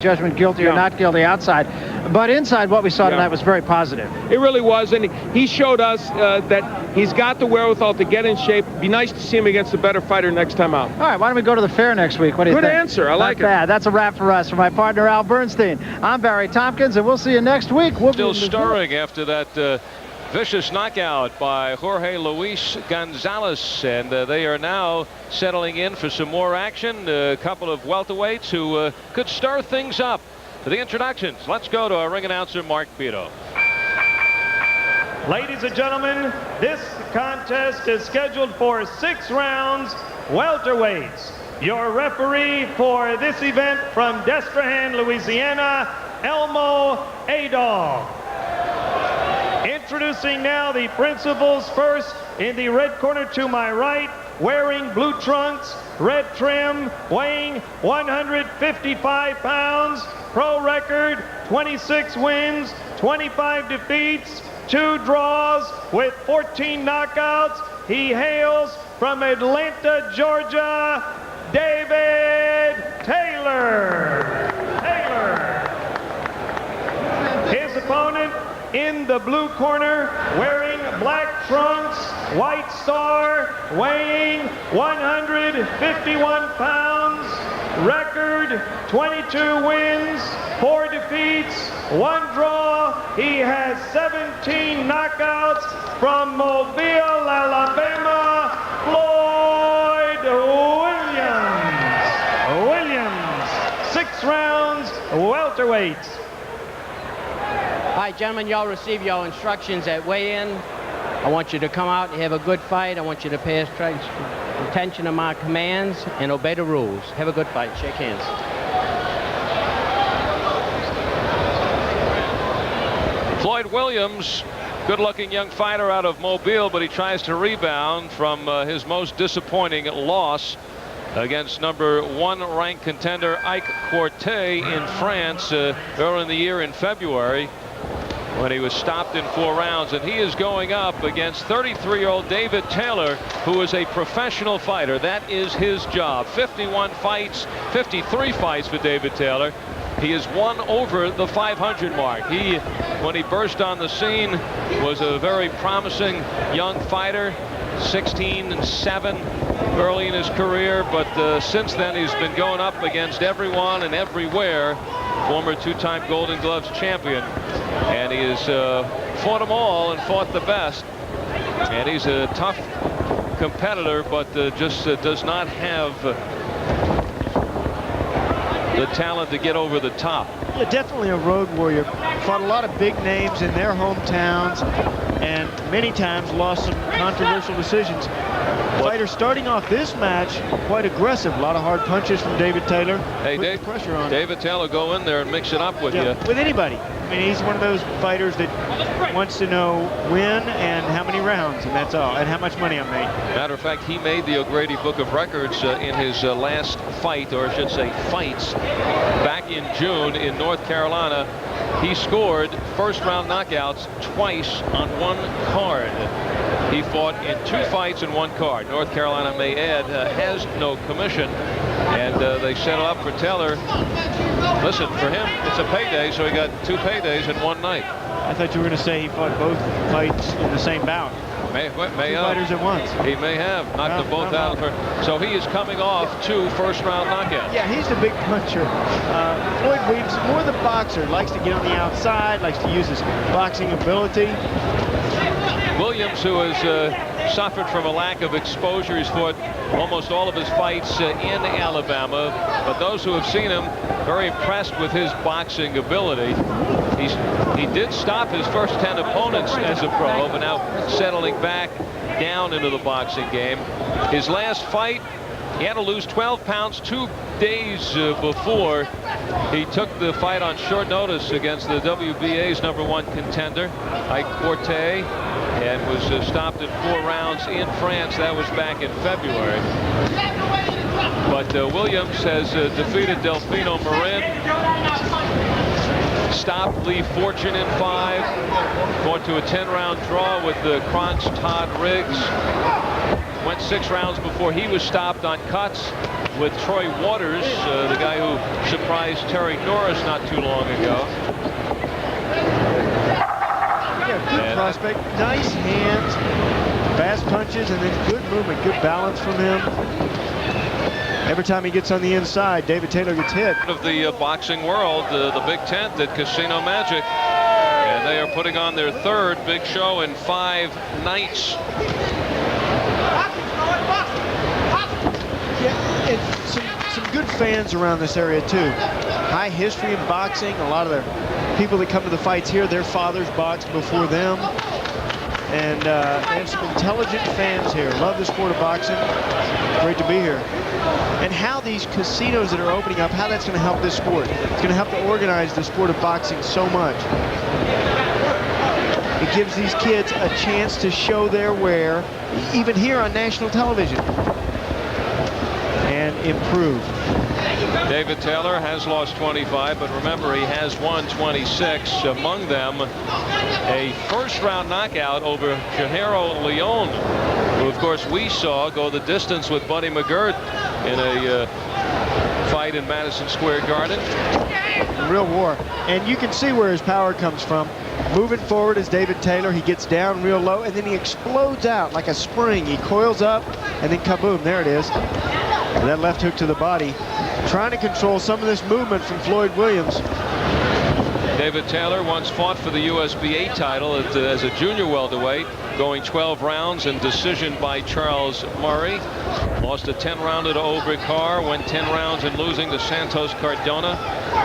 judgment, guilty or not guilty outside. But inside, what we saw tonight was very positive. It really was, and he showed us that he's got the wherewithal to get in shape. Be nice to see him against a better fighter next time out. All right, why don't we go to the fair next week? What do you think? Good answer. I like it. Not bad. That's a wrap for us. For my partner, Al Bernstein, I'm Barry Tompkins, and we'll see you next week. We'll Still stirring after that vicious knockout by Jorge Luis Gonzalez, and they are now settling in for some more action. A couple of welterweights who could stir things up. For the introductions, let's go to our ring announcer, Mark Pito. Ladies and gentlemen, this contest is scheduled for 6 rounds, welterweights. Your referee for this event from Destrehan, Louisiana, Elmo Adol. Introducing now the principals. First, in the red corner to my right, wearing blue trunks, red trim, weighing 155 pounds, pro record 26 wins, 25 defeats, 2 draws with 14 knockouts. He hails from Atlanta, Georgia, David Taylor. His opponent in the blue corner, wearing black trunks, white star, weighing 151 pounds, record 22 wins, 4 defeats, 1 draw. He has 17 knockouts from Mobile, Alabama, Floyd Williams. 6 rounds, welterweights. All right, gentlemen, y'all receive your instructions at weigh-in. I want you to come out and have a good fight. I want you to pay attention to my commands and obey the rules. Have a good fight. Shake hands. Floyd Williams, good-looking young fighter out of Mobile, but he tries to rebound from his most disappointing loss against number 1 ranked contender Ike Quartet in France early in the year in February, when he was stopped in 4 rounds. And he is going up against 33-year-old David Taylor, who is a professional fighter. That is his job. 51 fights, 53 fights for David Taylor. He has won over the 500 mark. When he burst on the scene, was a very promising young fighter, 16-7 early in his career, but since then he's been going up against everyone and everywhere. Former 2-time Golden Gloves champion, and he has fought them all and fought the best, and he's a tough competitor, but just does not have the talent to get over the top. Yeah, definitely a road warrior. Fought a lot of big names in their hometowns, and many times lost some controversial decisions. Fighter starting off this match quite aggressive. A lot of hard punches from David Taylor. Hey, Put the pressure on David Taylor, go in there and mix it up with you. With anybody. I mean, he's one of those fighters that wants to know when and how many rounds, and that's all, and how much money I made. Matter of fact, he made the O'Grady Book of Records in his last fight, or I should say fights, back in June in North Carolina. He scored first-round knockouts twice on 1 card. He fought in 2 fights in 1 card. North Carolina, may add, has no commission, and they settle up for Taylor. Listen, for him, it's a payday, so he got 2 paydays in 1 night. I thought you were going to say he fought both fights in the same bout. May 2 have. fighters at once. He may have knocked them both out. So he is coming off 2 first-round knockouts. Yeah, he's the big puncher. Floyd Williams, more the boxer, likes to get on the outside, likes to use his boxing ability. Williams, who has suffered from a lack of exposure, he's fought almost all of his fights in Alabama, but those who have seen him, very impressed with his boxing ability. He did stop his first 10 opponents as a pro, but now settling back down into the boxing game. His last fight, he had to lose 12 pounds 2 days before. He took the fight on short notice against the WBA's number 1 contender, Ike Quartet, and was stopped in 4 rounds in France. That was back in February. But Williams has defeated Delfino Marin, stopped Lee Fortune in 5, fought to a 10-round draw with the Krontz Todd Riggs, went 6 rounds before he was stopped on cuts with Troy Waters, the guy who surprised Terry Norris not too long ago. Yeah, good prospect, nice hands, fast punches, and then good movement, good balance from him. Every time he gets on the inside, David Taylor gets hit. Of the boxing world, the Big Tent at Casino Magic, and they are putting on their 3rd big show in 5 nights. Yeah, and some good fans around this area too. High history in boxing. A lot of the people that come to the fights here, their fathers boxed before them. And they have some intelligent fans here. Love the sport of boxing. Great to be here. And how these casinos that are opening up, how that's going to help this sport. It's going to help to organize the sport of boxing so much. It gives these kids a chance to show their wear, even here on national television, and improve. David Taylor has lost 25, but remember, he has won 26. Among them, a first-round knockout over Jairo Leon, who, of course, we saw go the distance with Buddy McGirt in a fight in Madison Square Garden. Real war. And you can see where his power comes from. Moving forward is David Taylor. He gets down real low, and then he explodes out like a spring. He coils up, and then kaboom, there it is. And that left hook to the body. Trying to control some of this movement from Floyd Williams. David Taylor once fought for the USBA title as a junior welterweight, going 12 rounds in decision by Charles Murray. Lost a 10-rounder to Aubrey Carr, went 10 rounds in losing to Santos Cardona,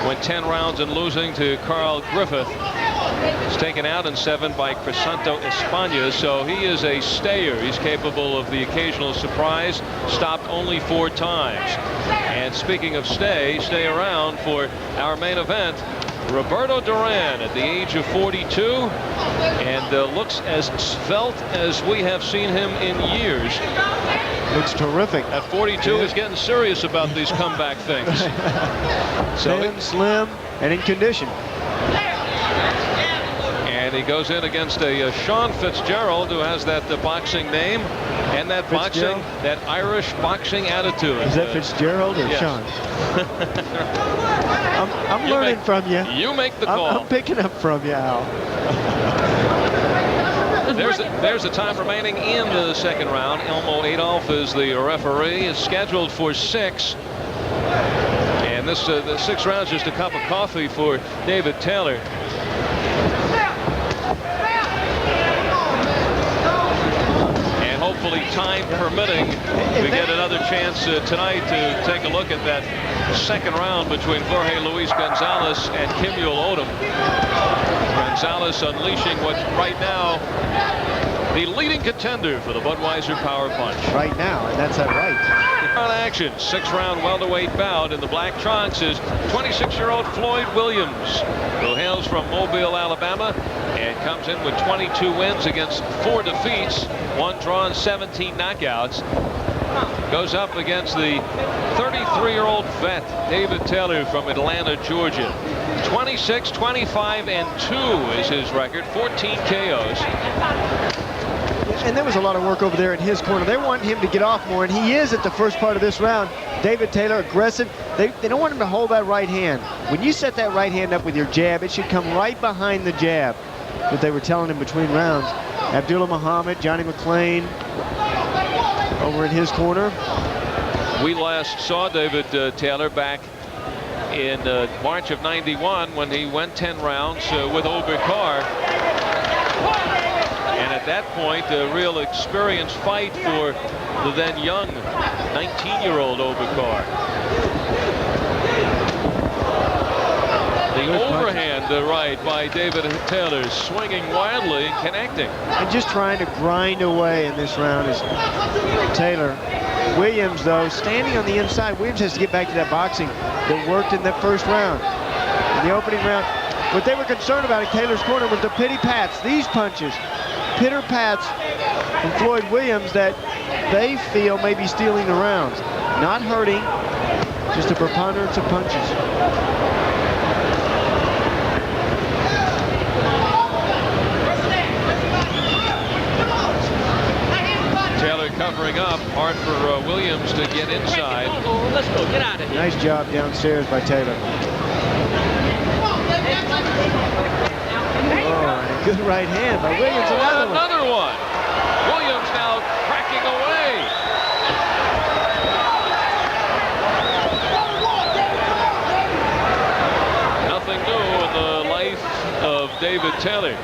went 10 rounds in losing to Carl Griffith. He's taken out in 7 by Crisanto España, so he is a stayer. He's capable of the occasional surprise, stopped only 4 times. And speaking of stay around for our main event, Roberto Duran at the age of 42, and looks as svelte as we have seen him in years. Looks terrific. At 42, he's getting serious about these comeback things. So thin, slim, and in condition. And he goes in against a Sean Fitzgerald, who has that boxing name and that that Irish boxing attitude. Is that Fitzgerald or yes. Sean? I'm learning from you. You make the call. I'm picking up from you, Al. There's the time remaining in the 2nd round. Elmo Adolph is the referee. Is scheduled for 6. And this the 6th round is just a cup of coffee for David Taylor. Hopefully, time permitting, we get another chance tonight to take a look at that 2nd round between Jorge Luis Gonzalez and Kimuel Odom. Gonzalez unleashing what's right now the leading contender for the Budweiser Power Punch. Right now, and that's right. On action, 6th-round welterweight bout in the black trunks is 26-year-old Floyd Williams, who hails from Mobile, Alabama, and comes in with 22 wins against 4 defeats, 1 draw and 17 knockouts. Goes up against the 33-year-old vet, David Taylor from Atlanta, Georgia. 26, 25, and 2 is his record, 14 KOs. And there was a lot of work over there in his corner. They want him to get off more, and he is at the first part of this round. David Taylor, aggressive. They don't want him to hold that right hand. When you set that right hand up with your jab, it should come right behind the jab that they were telling him between rounds. Abdullah Muhammad, Johnny McClain over in his corner. We last saw David Taylor back in March of '91 when he went 10 rounds with Aubrey Carr. And at that point, a real experienced fight for the then young 19-year-old Aubrey Carr. The overhand right by David Taylor, swinging wildly and connecting. And just trying to grind away in this round is Taylor. Williams, though, standing on the inside. Williams has to get back to that boxing that worked in that first round. In the opening round, what they were concerned about in Taylor's corner was the pity pats, these punches. Pitter pats from Floyd Williams that they feel may be stealing the rounds. Not hurting, just a preponderance of punches. Taylor covering up. up. Hard for Williams to get inside. Let's go. Get out of here. Nice job downstairs by Taylor. Oh, and a good right hand by Williams. Another one. Williams now cracking away. Nothing new in the life of David Taylor.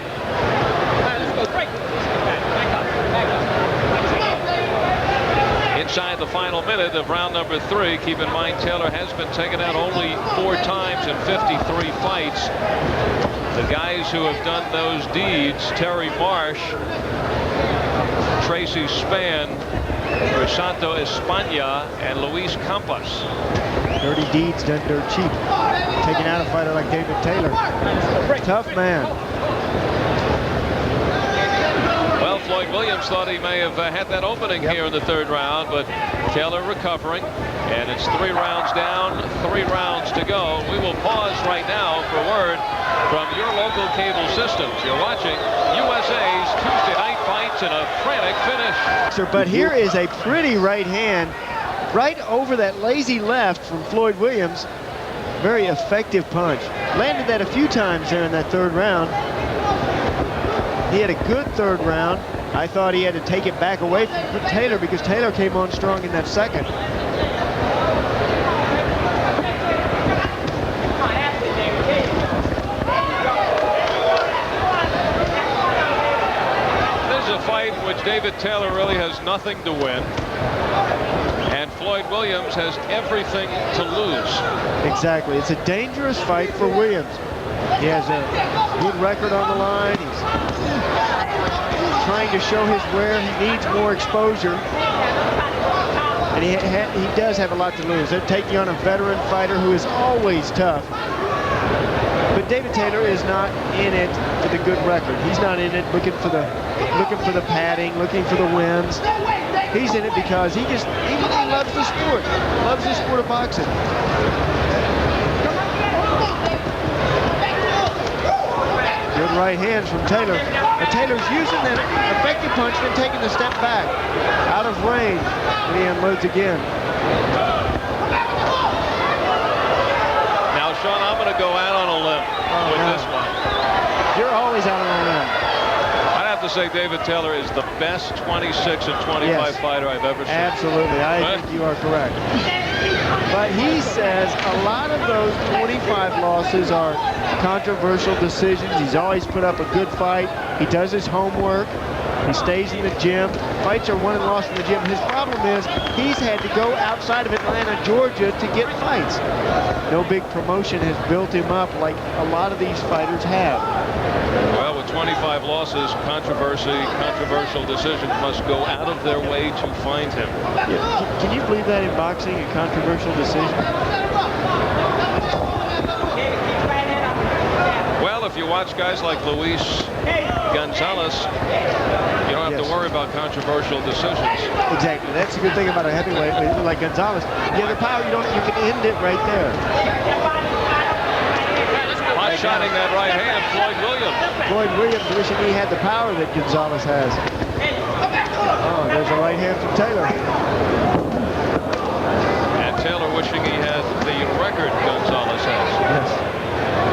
Inside the final minute of round number 3. Keep in mind, Taylor has been taken out only 4 times in 53 fights. The guys who have done those deeds: Terry Marsh, Tracy Spann, Santo España, and Luis Campas. Dirty deeds done dirt cheap. Taking out a fighter like David Taylor. Tough man. Well, Floyd Williams thought he may have had that opening here in the 3rd round, but Taylor recovering, and it's 3 rounds down, 3 rounds to go. We will pause right now for word from your local cable systems. You're watching USA's Tuesday night fights in a frantic finish. But here is a pretty right hand right over that lazy left from Floyd Williams. Very effective punch. Landed that a few times there in that 3rd round. He had a good 3rd round. I thought he had to take it back away from Taylor because Taylor came on strong in that 2nd. This is a fight in which David Taylor really has nothing to win, and Floyd Williams has everything to lose. Exactly. It's a dangerous fight for Williams. He has a good record on the line. He's trying to show his wear. He needs more exposure. And he does have a lot to lose. They're taking on a veteran fighter who is always tough. But David Taylor is not in it for the good record. He's not in it looking for the padding, looking for the wins. He's in it because he loves the sport. Loves the sport of boxing. Good right hands from Taylor. But Taylor's using that effective punch, then taking the step back. Out of range. And he unloads again. Now, Sean, I'm going to go out on a limb with this one. You're always out on a limb. I'd have to say David Taylor is the best 26 and 25 fighter I've ever seen. Absolutely. I think you are correct. But he says a lot of those 25 losses are controversial decisions. He's always put up a good fight. He does his homework. He stays in the gym. Fights are won and lost in the gym. His problem is he's had to go outside of Atlanta, Georgia to get fights. No big promotion has built him up like a lot of these fighters have. Well, with 25 losses, controversial decisions must go out of their way to find him. Yeah. Can you believe that in boxing, a controversial decision? Well, if you watch guys like Luis Gonzalez, you don't have to worry about controversial decisions. Exactly. That's a good thing about a heavyweight like Gonzalez. You have the power. You can end it right there. Hot-shotting that right hand, Floyd Williams. Floyd Williams wishing he had the power that Gonzalez has. Oh, there's a right hand from Taylor. And Taylor wishing he had the record Gonzalez has. Yes.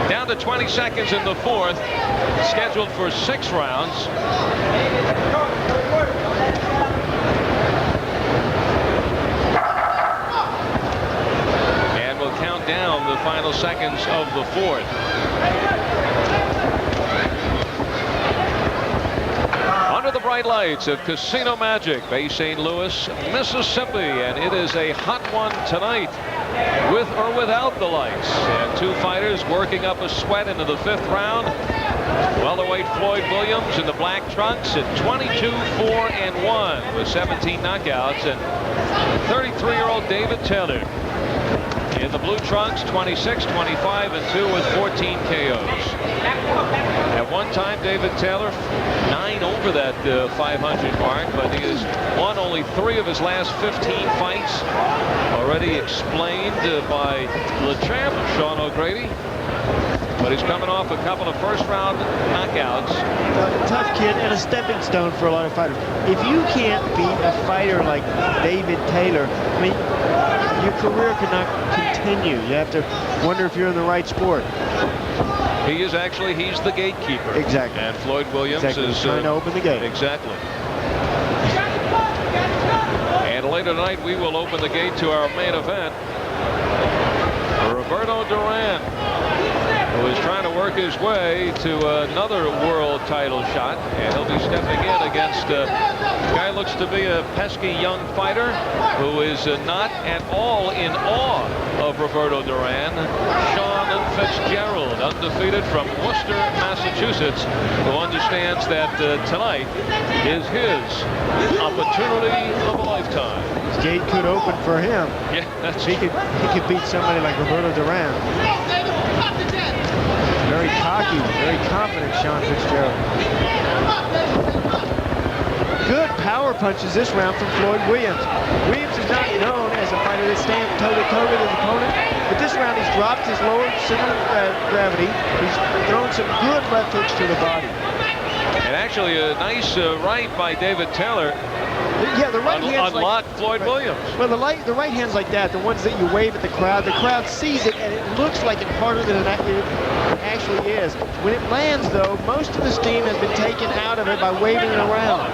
Down to 20 seconds in the 4th, scheduled for 6 rounds. And we'll count down the final seconds of the 4th. Under the bright lights of Casino Magic, Bay St. Louis, Mississippi, and it is a hot one tonight, with or without the lights. And 2 fighters working up a sweat into the 5th round. Welterweight Floyd Williams in the black trunks at 22-4-1 with 17 knockouts, and 33-year-old David Taylor in the blue trunks, 26-25-2 with 14 KOs. At one time, David Taylor 9 over that 500 mark, but he has won only 3 of his last 15 fights. Already explained by the champ, Sean O'Grady. But he's coming off a couple of first-round knockouts. A tough kid and a stepping stone for a lot of fighters. If you can't beat a fighter like David Taylor, I mean, your career cannot continue. You have to wonder if you're in the right sport. He's the gatekeeper. Exactly. And Floyd Williams is trying to open the gate. Exactly. And later tonight, we will open the gate to our main event. Roberto Duran, who is trying to work his way to another world title shot, and he'll be stepping in against a guy who looks to be a pesky young fighter who is not at all in awe of Roberto Duran. Sean Fitzgerald, undefeated from Worcester, Massachusetts, who understands that tonight is his opportunity of a lifetime. His gate could open for him. Yeah, that's he could beat somebody like Roberto Duran. Very cocky, very confident, Sean Fitzgerald. Good power punches this round from Floyd Williams. Williams is not known as a fighter that stands toe-to-toe with his opponent, but this round he's dropped his lower center of gravity. He's thrown some good left hooks to the body. And actually a nice right by David Taylor. Yeah, the right hand's unlocked Floyd Williams. Well, the right hands like that, the ones that you wave at the crowd sees it, and it looks like it's harder than it actually is. When it lands, though, most of the steam has been taken out of it by waving it around.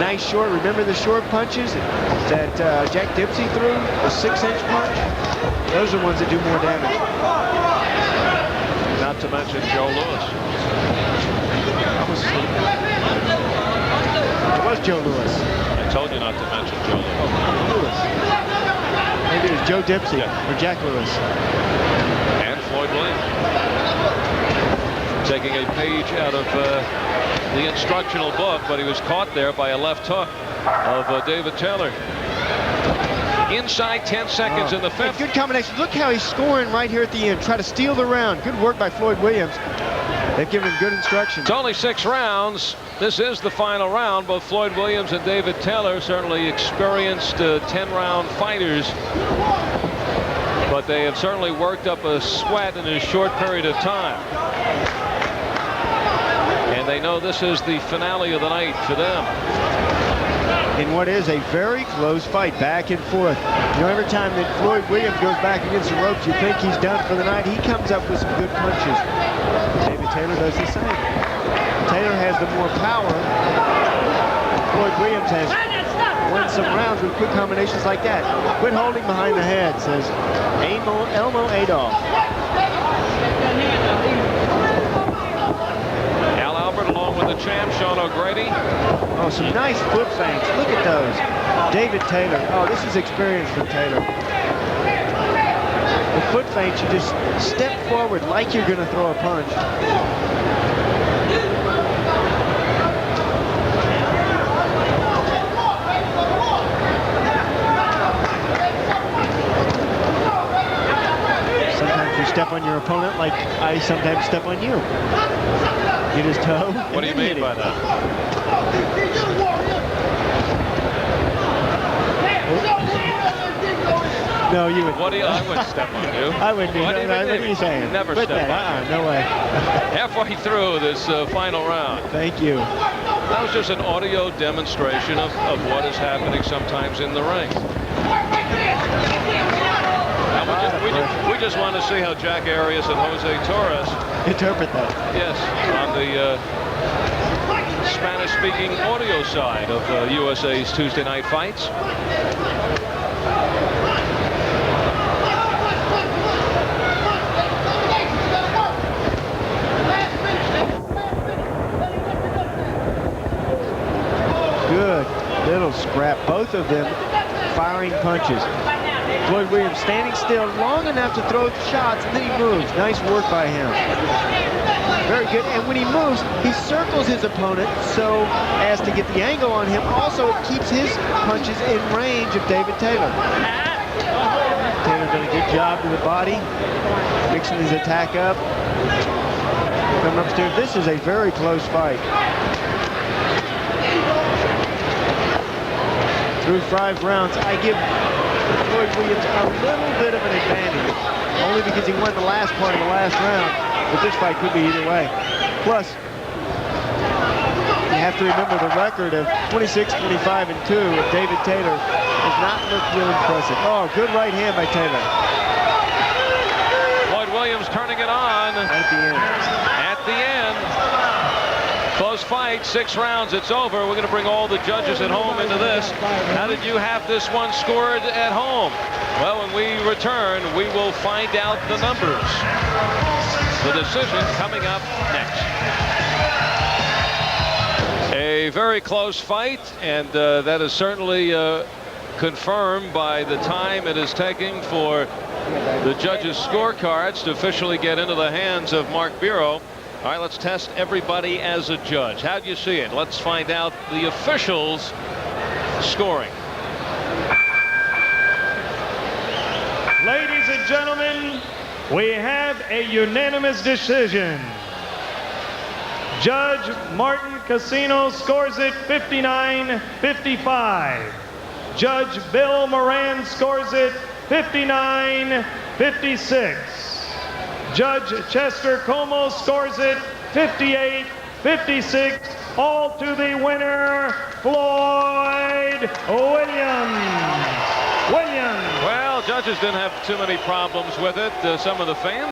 Nice short. Remember the short punches that Jack Dempsey threw? The 6-inch punch? Those are the ones that do more damage. Not to mention Joe Louis. It was Joe Louis. I told you not to mention Joe Louis. Louis. Maybe it was Joe Dempsey or Jack Louis. And Floyd Williams. Taking a page out of the instructional book, but he was caught there by a left hook of David Taylor. Inside 10 seconds in the fifth. Good combination. Look how he's scoring right here at the end. Try to steal the round. Good work by Floyd Williams. They've given him good instructions. It's only 6 rounds. This is the final round. Both Floyd Williams and David Taylor, certainly experienced 10-round fighters, but they have certainly worked up a sweat in a short period of time. And they know this is the finale of the night for them. In what is a very close fight, back and forth. You know, every time that Floyd Williams goes back against the ropes, you think he's done for the night. He comes up with some good punches. David Taylor does the same. Taylor has the more power. Floyd Williams has won some rounds with quick combinations like that. Quit holding behind the head, says Elmo Adolph. Al Albert along with the champ, Sean O'Grady. Oh, some nice foot feints. Look at those. David Taylor. Oh, this is experience for Taylor. The foot feints, you just step forward like you're going to throw a punch. Sometimes you step on your opponent like I sometimes step on you. Get his toe. What do you mean by that? No, you would. What do you? I wouldn't step on you. I wouldn't do What that. What are you saying? Never Quit step that. on you. No way. Halfway through this final round. Thank you. That was just an audio demonstration of what is happening sometimes in the ring. We just want to see how Jack Arias and Jose Torres interpret that. Yes, on the Spanish-speaking audio side of USA's Tuesday night fights. Good little scrap. Both of them firing punches. Floyd Williams standing still long enough to throw shots, and then he moves. Nice work by him. Very good. And when he moves, he circles his opponent so as to get the angle on him. Also, it keeps his punches in range of David Taylor. Taylor done a good job to the body, mixing his attack up. Coming upstairs. This is a very close fight. Through 5 rounds, I give Floyd Williams a little bit of an advantage. only because he won the last part of the last round. But this fight could be either way. Plus, you have to remember the record of 26, 25, and 2 of David Taylor does not look real impressive. Oh, good right hand by Taylor. Floyd Williams turning it on At the end. at the end. Close fight, 6 rounds, it's over. We're going to bring all the judges at home into this. How did you have this one scored at home? Well, when we return, we will find out the numbers. The decision coming up next. A very close fight, and that is certainly confirmed by the time it is taking for the judges' scorecards to officially get into the hands of Mark Biro. All right, let's test everybody as a judge. How do you see it? Let's find out the officials' scoring. Ladies and gentlemen, we have a unanimous decision. Judge Martin Casino scores it 59-55. Judge Bill Moran scores it 59-56. Judge Chester Como scores it 58-56. All to the winner, Floyd Williams. Well, judges didn't have too many problems with it. Some of the fans